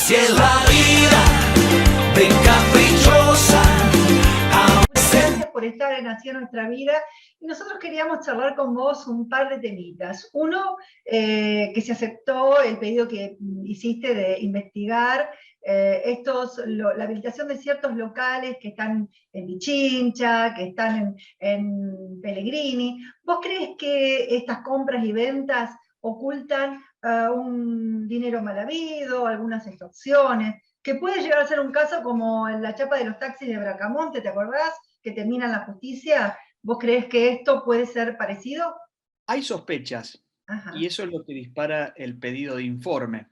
Así es la vida de caprichosa. Gracias por estar en Así es nuestra vida. Y nosotros queríamos charlar con vos un par de temitas. Uno, que se aceptó el pedido que hiciste de investigar la habilitación de ciertos locales que están en Pichincha, que están en Pellegrini. ¿Vos crees que estas compras y ventas ocultan un dinero mal habido, algunas extorsiones? Que puede llegar a ser un caso como en la chapa de los taxis de Bracamonte, ¿te acordás? Que termina en la justicia. ¿Vos creés que esto puede ser parecido? Hay sospechas, Ajá. y eso es lo que dispara el pedido de informe.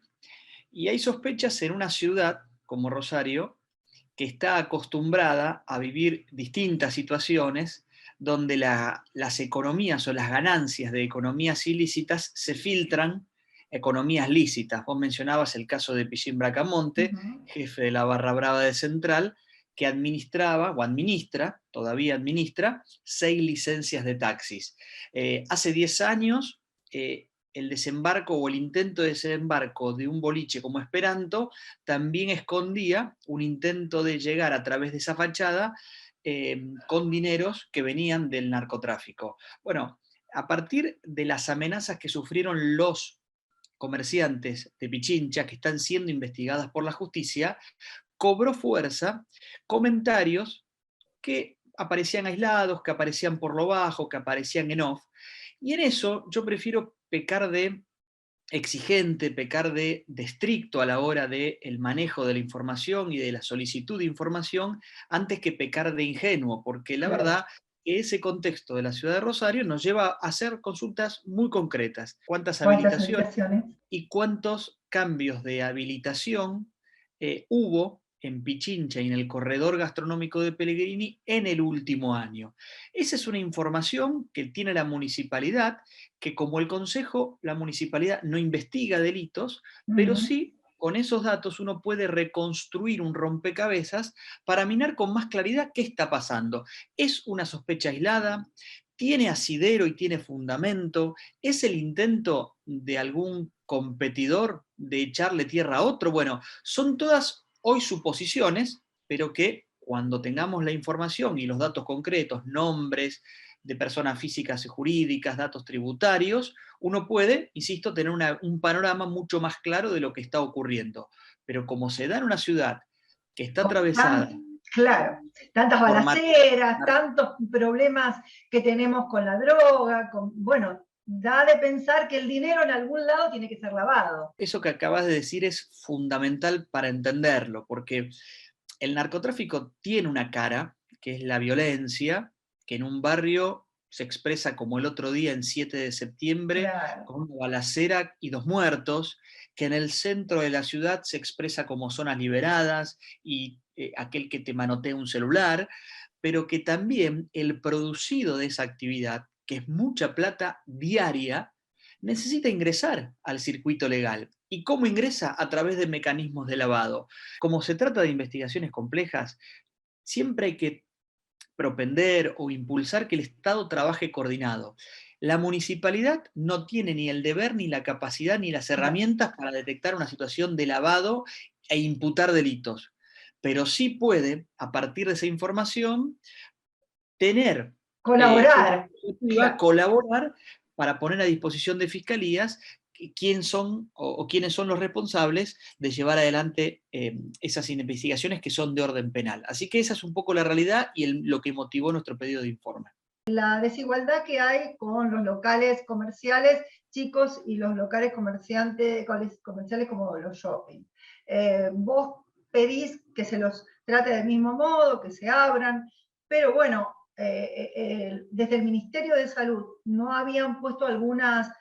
Y hay sospechas en una ciudad como Rosario, que está acostumbrada a vivir distintas situaciones donde las economías o las ganancias de economías ilícitas se filtran economías lícitas. Vos mencionabas el caso de Pichín Bracamonte, jefe de la Barra Brava de Central, que administraba, o administra, todavía administra, 6 licencias de taxis. Hace 10 años, el desembarco o el intento de desembarco de un boliche como Esperanto también escondía un intento de llegar a través de esa fachada con dineros que venían del narcotráfico. Bueno, a partir de las amenazas que sufrieron los comerciantes de Pichincha, que están siendo investigadas por la justicia, cobró fuerza comentarios que aparecían aislados, que aparecían por lo bajo, que aparecían en off, y en eso yo prefiero pecar de exigente, pecar de estricto a la hora del manejo de la información y de la solicitud de información, antes que pecar de ingenuo, porque la verdad que ese contexto de la ciudad de Rosario nos lleva a hacer consultas muy concretas. ¿Cuántas habilitaciones y cuántos cambios de habilitación hubo en Pichincha y en el corredor gastronómico de Pellegrini en el último año? Esa es una información que tiene la municipalidad, que como el Consejo, la municipalidad no investiga delitos, pero sí con esos datos uno puede reconstruir un rompecabezas para mirar con más claridad qué está pasando. ¿Es una sospecha aislada? ¿Tiene asidero y tiene fundamento? ¿Es el intento de algún competidor de echarle tierra a otro? Bueno, son todas hoy suposiciones, pero que cuando tengamos la información y los datos concretos, nombres de personas físicas y jurídicas, datos tributarios, uno puede, insisto, tener un panorama mucho más claro de lo que está ocurriendo. Pero como se da en una ciudad que está atravesada... Claro, tantas balaceras, tantos problemas que tenemos con la droga, bueno, da de pensar que el dinero en algún lado tiene que ser lavado. Eso que acabas de decir es fundamental para entenderlo, porque el narcotráfico tiene una cara, que es la violencia, que en un barrio se expresa como el otro día en 7 de septiembre, con una balacera y 2 muertos, que en el centro de la ciudad se expresa como zonas liberadas y aquel que te manotea un celular, pero que también el producido de esa actividad, que es mucha plata diaria, necesita ingresar al circuito legal. ¿Y cómo ingresa? A través de mecanismos de lavado. Como se trata de investigaciones complejas, siempre hay que propender o impulsar que el Estado trabaje coordinado. La municipalidad no tiene ni el deber, ni la capacidad, ni las herramientas para detectar una situación de lavado e imputar delitos, pero sí puede, a partir de esa información, tener colaborar, colaborar para poner a disposición de fiscalías quién son o quiénes son los responsables de llevar adelante esas investigaciones que son de orden penal. Así que esa es un poco la realidad y lo que motivó nuestro pedido de informe. La desigualdad que hay con los locales comerciales chicos y los locales comerciales como los shopping. Vos pedís que se los trate del mismo modo, que se abran, pero bueno, desde el Ministerio de Salud, ¿no habían puesto algunas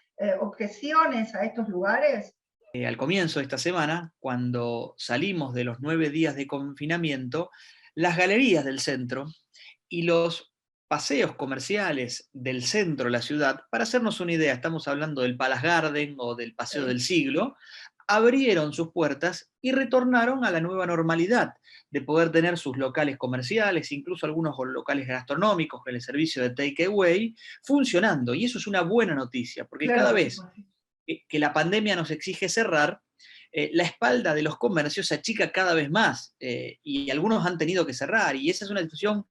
objeciones a estos lugares? Al comienzo de esta semana, cuando salimos de los 9 días de confinamiento, las galerías del centro y los paseos comerciales del centro de la ciudad, para hacernos una idea, estamos hablando del Palace Garden o del Paseo del Siglo, abrieron sus puertas y retornaron a la nueva normalidad de poder tener sus locales comerciales, incluso algunos locales gastronómicos con el servicio de takeaway, funcionando. Y eso es una buena noticia, porque cada vez que la pandemia nos exige cerrar, la espalda de los comercios se achica cada vez más y algunos han tenido que cerrar. Y esa es una situación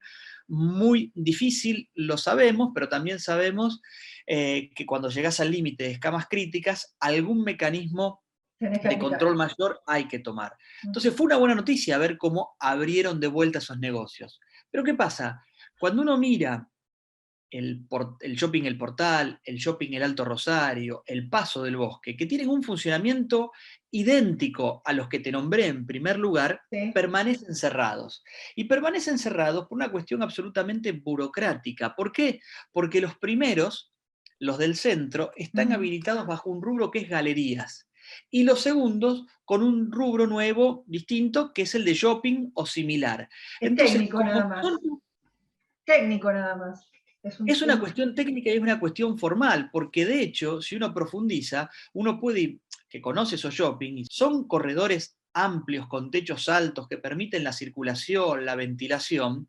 muy difícil, lo sabemos, pero también sabemos que cuando llegas al límite de escamas críticas, algún mecanismo Tenés que de aplicar. control mayor hay que tomar. Entonces fue una buena noticia ver cómo abrieron de vuelta esos negocios. Pero ¿qué pasa? Cuando uno mira el shopping El Portal, el shopping El Alto Rosario, el Paso del Bosque, que tienen un funcionamiento idéntico a los que te nombré en primer lugar, Sí. permanecen cerrados. Y permanecen cerrados por una cuestión absolutamente burocrática. ¿Por qué? Porque los primeros, los del centro, están habilitados bajo un rubro que es galerías. Y los segundos con un rubro nuevo, distinto, que es el de shopping o similar. Es Entonces, técnico como nada más. son Técnico nada más. es una cuestión técnica y es una cuestión formal, porque de hecho, si uno profundiza, uno puede, que conoce esos shopping, son corredores amplios con techos altos que permiten la circulación, la ventilación,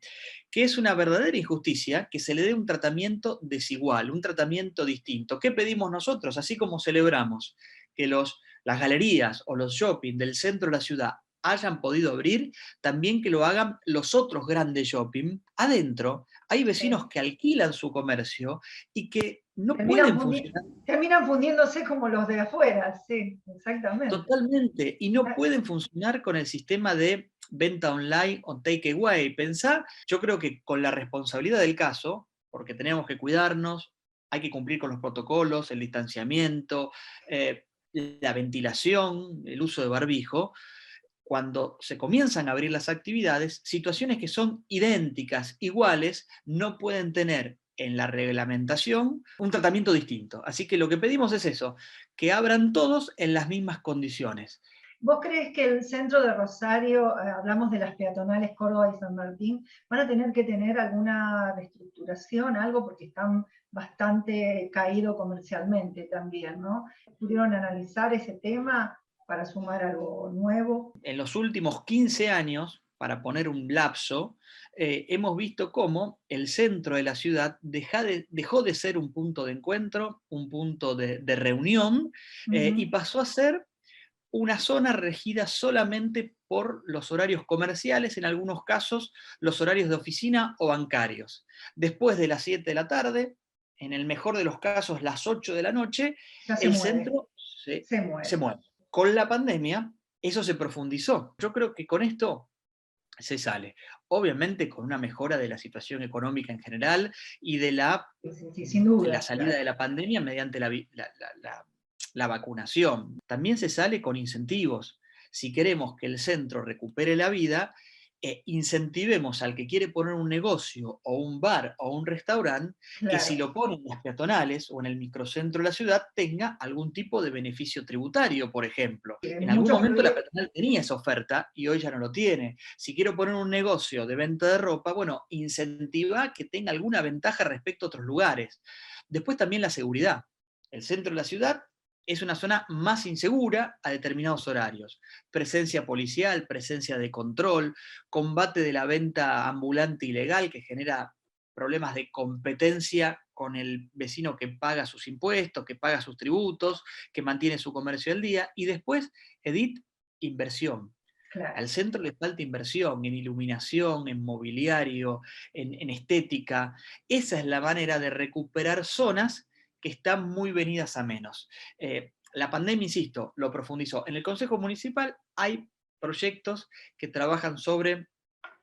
que es una verdadera injusticia que se le dé un tratamiento desigual, un tratamiento distinto. ¿Qué pedimos nosotros? Así como celebramos que las galerías o los shopping del centro de la ciudad hayan podido abrir, también que lo hagan los otros grandes shopping. Adentro hay vecinos que alquilan su comercio y que no pueden funcionar Terminan fundiéndose como los de afuera, sí, exactamente. totalmente y no pueden funcionar con el sistema de venta online o takeaway. Pensá, yo creo que con la responsabilidad del caso, porque tenemos que cuidarnos, hay que cumplir con los protocolos, el distanciamiento, la ventilación, el uso de barbijo, cuando se comienzan a abrir las actividades, situaciones que son idénticas, iguales, no pueden tener en la reglamentación un tratamiento distinto. Así que lo que pedimos es eso, que abran todos en las mismas condiciones. ¿Vos crees que el centro de Rosario, hablamos de las peatonales Córdoba y San Martín, van a tener que tener alguna reestructuración, algo, porque están bastante caídos comercialmente también, ¿no? ¿Pudieron analizar ese tema para sumar algo nuevo? En los últimos 15 años, para poner un lapso, hemos visto cómo el centro de la ciudad dejó de ser un punto de encuentro, un punto de reunión, y pasó a ser una zona regida solamente por los horarios comerciales, en algunos casos los horarios de oficina o bancarios. Después de las 7 de la tarde, en el mejor de los casos las 8 de la noche, Ya se el mueve, centro se mueve. se mueve. Con la pandemia eso se profundizó. Yo creo que con esto se sale. Obviamente con una mejora de la situación económica en general y de la Sí, sin duda. salida de la pandemia mediante la vacunación. También se sale con incentivos. Si queremos que el centro recupere la vida, incentivemos al que quiere poner un negocio o un bar o un restaurante, que si lo pone en las peatonales o en el microcentro de la ciudad tenga algún tipo de beneficio tributario, por ejemplo. En algún momento la peatonal tenía esa oferta y hoy ya no lo tiene. Si quiero poner un negocio de venta de ropa, bueno, incentiva que tenga alguna ventaja respecto a otros lugares. Después también la seguridad. El centro de la ciudad es una zona más insegura a determinados horarios. Presencia policial, presencia de control, combate de la venta ambulante ilegal que genera problemas de competencia con el vecino que paga sus impuestos, que paga sus tributos, que mantiene su comercio al día. Y después, Edith, inversión. Claro. Al centro le falta inversión en iluminación, en mobiliario, en estética. Esa es la manera de recuperar zonas que están muy venidas a menos. La pandemia, insisto, lo profundizó. En el Consejo Municipal hay proyectos que trabajan sobre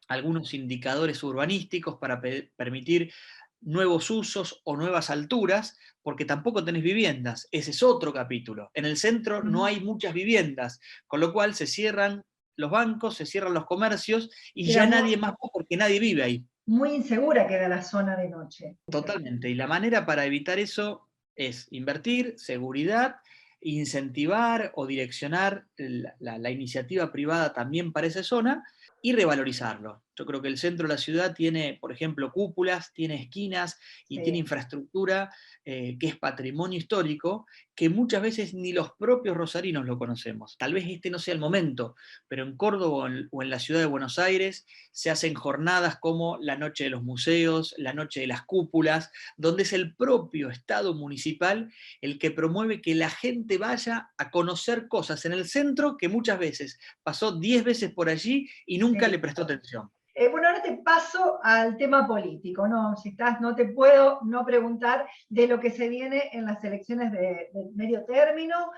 algunos indicadores urbanísticos para permitir nuevos usos o nuevas alturas, porque tampoco tenés viviendas. Ese es otro capítulo. En el centro no hay muchas viviendas, con lo cual se cierran los bancos, se cierran los comercios y ya nadie más va porque nadie vive ahí. Muy insegura queda la zona de noche. Totalmente. Y la manera para evitar eso es invertir, seguridad, incentivar o direccionar la iniciativa privada también para esa zona y revalorizarlo. Yo creo que el centro de la ciudad tiene, por ejemplo, cúpulas, tiene esquinas y tiene Sí. infraestructura que es patrimonio histórico, que muchas veces ni los propios rosarinos lo conocemos. Tal vez este no sea el momento, pero en Córdoba o en la ciudad de Buenos Aires se hacen jornadas como la Noche de los Museos, la Noche de las Cúpulas, donde es el propio Estado municipal el que promueve que la gente vaya a conocer cosas en el centro que muchas veces pasó 10 veces por allí y nunca le Sí. prestó atención. Bueno, ahora te paso al tema político, ¿no? Si estás, no te puedo no preguntar de lo que se viene en las elecciones de medio término.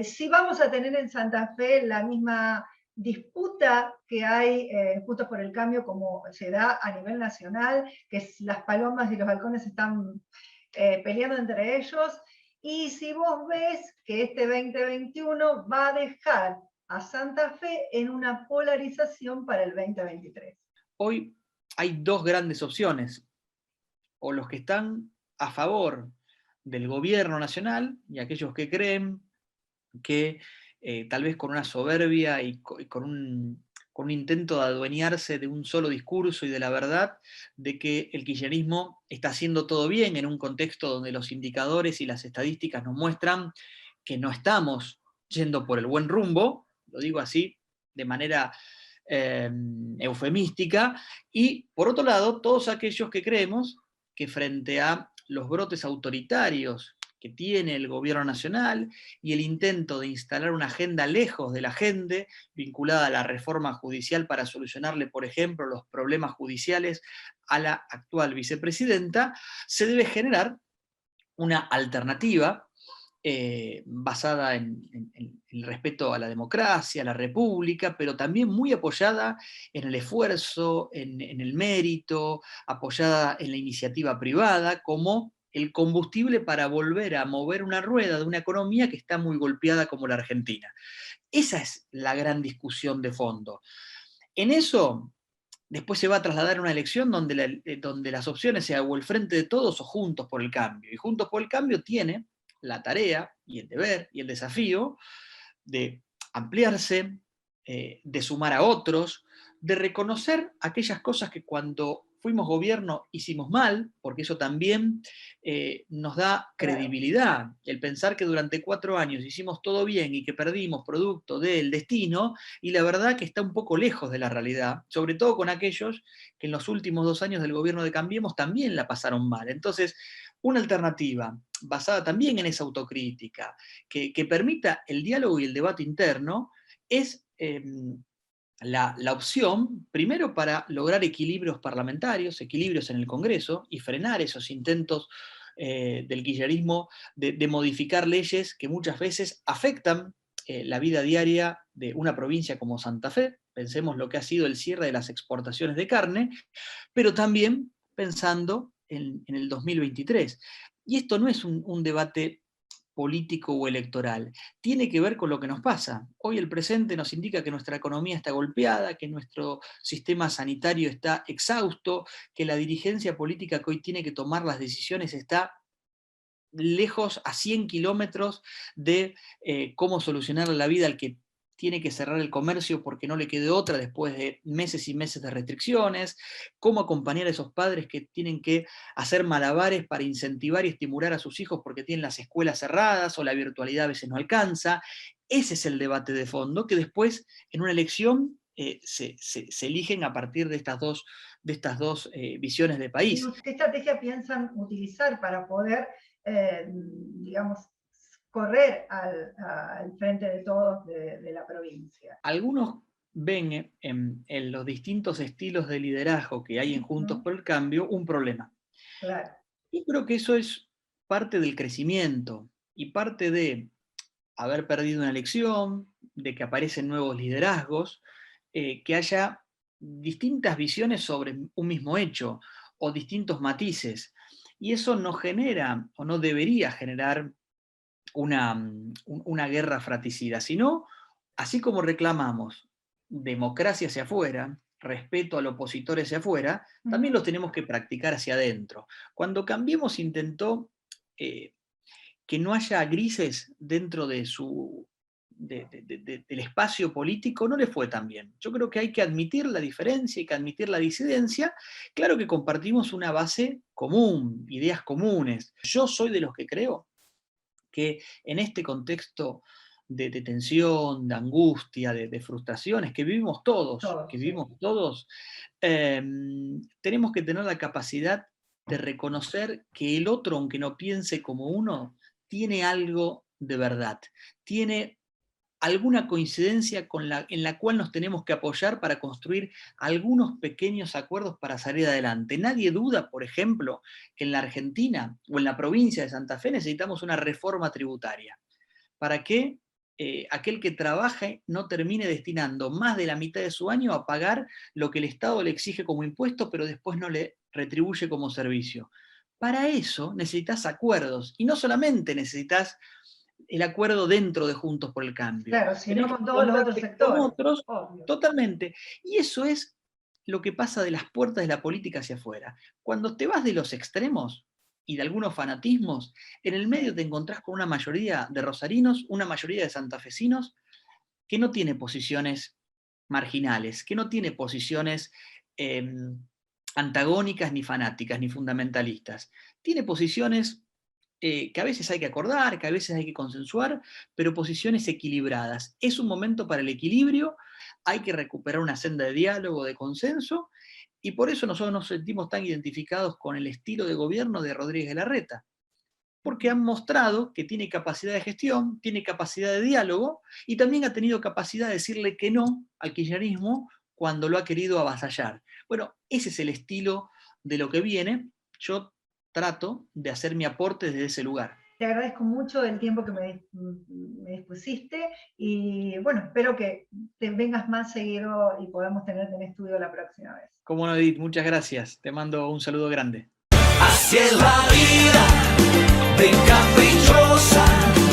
Si vamos a tener en Santa Fe la misma disputa que hay Juntos por el Cambio como se da a nivel nacional, que es las palomas y los halcones están peleando entre ellos, y si vos ves que este 2021 va a dejar a Santa Fe en una polarización para el 2023. Hoy hay dos grandes opciones, o los que están a favor del gobierno nacional y aquellos que creen que tal vez con una soberbia y con un intento de adueñarse de un solo discurso y de la verdad, de que el kirchnerismo está haciendo todo bien en un contexto donde los indicadores y las estadísticas nos muestran que no estamos yendo por el buen rumbo, lo digo así de manera eufemística, y por otro lado, todos aquellos que creemos que frente a los brotes autoritarios que tiene el gobierno nacional y el intento de instalar una agenda lejos de la gente, vinculada a la reforma judicial para solucionarle, por ejemplo, los problemas judiciales a la actual vicepresidenta, se debe generar una alternativa basada en el respeto a la democracia, a la república, pero también muy apoyada en el esfuerzo, en el mérito, apoyada en la iniciativa privada, como el combustible para volver a mover una rueda de una economía que está muy golpeada como la Argentina. Esa es la gran discusión de fondo. En eso, después se va a trasladar a una elección donde las opciones sean o el Frente de Todos o Juntos por el Cambio. Y Juntos por el Cambio tiene la tarea y el deber y el desafío de ampliarse, de sumar a otros, de reconocer aquellas cosas que cuando fuimos gobierno hicimos mal, porque eso también nos da Claro. credibilidad. El pensar que durante 4 años hicimos todo bien y que perdimos producto del destino, y la verdad que está un poco lejos de la realidad, sobre todo con aquellos que en los últimos 2 años del gobierno de Cambiemos también la pasaron mal. Entonces, una alternativa basada también en esa autocrítica, que permita el diálogo y el debate interno, es la opción, primero para lograr equilibrios parlamentarios, equilibrios en el Congreso, y frenar esos intentos del kirchnerismo de modificar leyes que muchas veces afectan la vida diaria de una provincia como Santa Fe. Pensemos lo que ha sido el cierre de las exportaciones de carne, pero también pensando en el 2023. Y esto no es un debate político o electoral, tiene que ver con lo que nos pasa. Hoy el presente nos indica que nuestra economía está golpeada, que nuestro sistema sanitario está exhausto, que la dirigencia política que hoy tiene que tomar las decisiones está lejos, a 100 kilómetros de cómo solucionar la vida al que tiene que cerrar el comercio porque no le quede otra después de meses y meses de restricciones, cómo acompañar a esos padres que tienen que hacer malabares para incentivar y estimular a sus hijos porque tienen las escuelas cerradas o la virtualidad a veces no alcanza. Ese es el debate de fondo que después en una elección se eligen a partir de estas dos visiones de ¿Y país. qué estrategia piensan utilizar para poder, digamos, correr al frente de todos de la provincia? Algunos ven en los distintos estilos de liderazgo que hay en Juntos ¿No? por el Cambio un problema. Claro. Y creo que eso es parte del crecimiento y parte de haber perdido una elección, de que aparecen nuevos liderazgos, que haya distintas visiones sobre un mismo hecho o distintos matices. Y eso no genera o no debería generar una guerra fratricida, sino, así como reclamamos democracia hacia afuera, respeto al opositor hacia afuera, también los Ujú. tenemos que practicar hacia adentro. Cuando Cambiemos intentó que no haya grises dentro del espacio político no le fue tan bien. Yo creo que hay que admitir la diferencia, hay que admitir la disidencia. Claro que compartimos una base común, ideas comunes. Yo soy de los que creo que en este contexto de tensión, de angustia, de frustraciones que vivimos todos, tenemos que tener la capacidad de reconocer que el otro, aunque no piense como uno, tiene algo de verdad, tiene alguna coincidencia en la cual nos tenemos que apoyar para construir algunos pequeños acuerdos para salir adelante. Nadie duda, por ejemplo, que en la Argentina o en la provincia de Santa Fe necesitamos una reforma tributaria para que aquel que trabaje no termine destinando más de la mitad de su año a pagar lo que el Estado le exige como impuesto, pero después no le retribuye como servicio. Para eso necesitas acuerdos, y no solamente necesitas el acuerdo dentro de Juntos por el Cambio. Claro, sino con todos los otros sectores. Con otros, obvio. totalmente. Y eso es lo que pasa de las puertas de la política hacia afuera. Cuando te vas de los extremos y de algunos fanatismos, en el medio te encontrás con una mayoría de rosarinos, una mayoría de santafesinos, que no tiene posiciones marginales, que no tiene posiciones antagónicas, ni fanáticas, ni fundamentalistas. Tiene posiciones que a veces hay que acordar, que a veces hay que consensuar, pero posiciones equilibradas. Es un momento para el equilibrio, hay que recuperar una senda de diálogo, de consenso, y por eso nosotros nos sentimos tan identificados con el estilo de gobierno de Rodríguez Larreta, porque han mostrado que tiene capacidad de gestión, tiene capacidad de diálogo, y también ha tenido capacidad de decirle que no al kirchnerismo cuando lo ha querido avasallar. Bueno, ese es el estilo de lo que viene. Yo trato de hacer mi aporte desde ese lugar. Te agradezco mucho el tiempo que me dispusiste y bueno, espero que te vengas más seguido y podamos tenerte en estudio la próxima vez. Como no, Edith, muchas gracias. Te mando un saludo grande. Así es la vida, de caprichosa.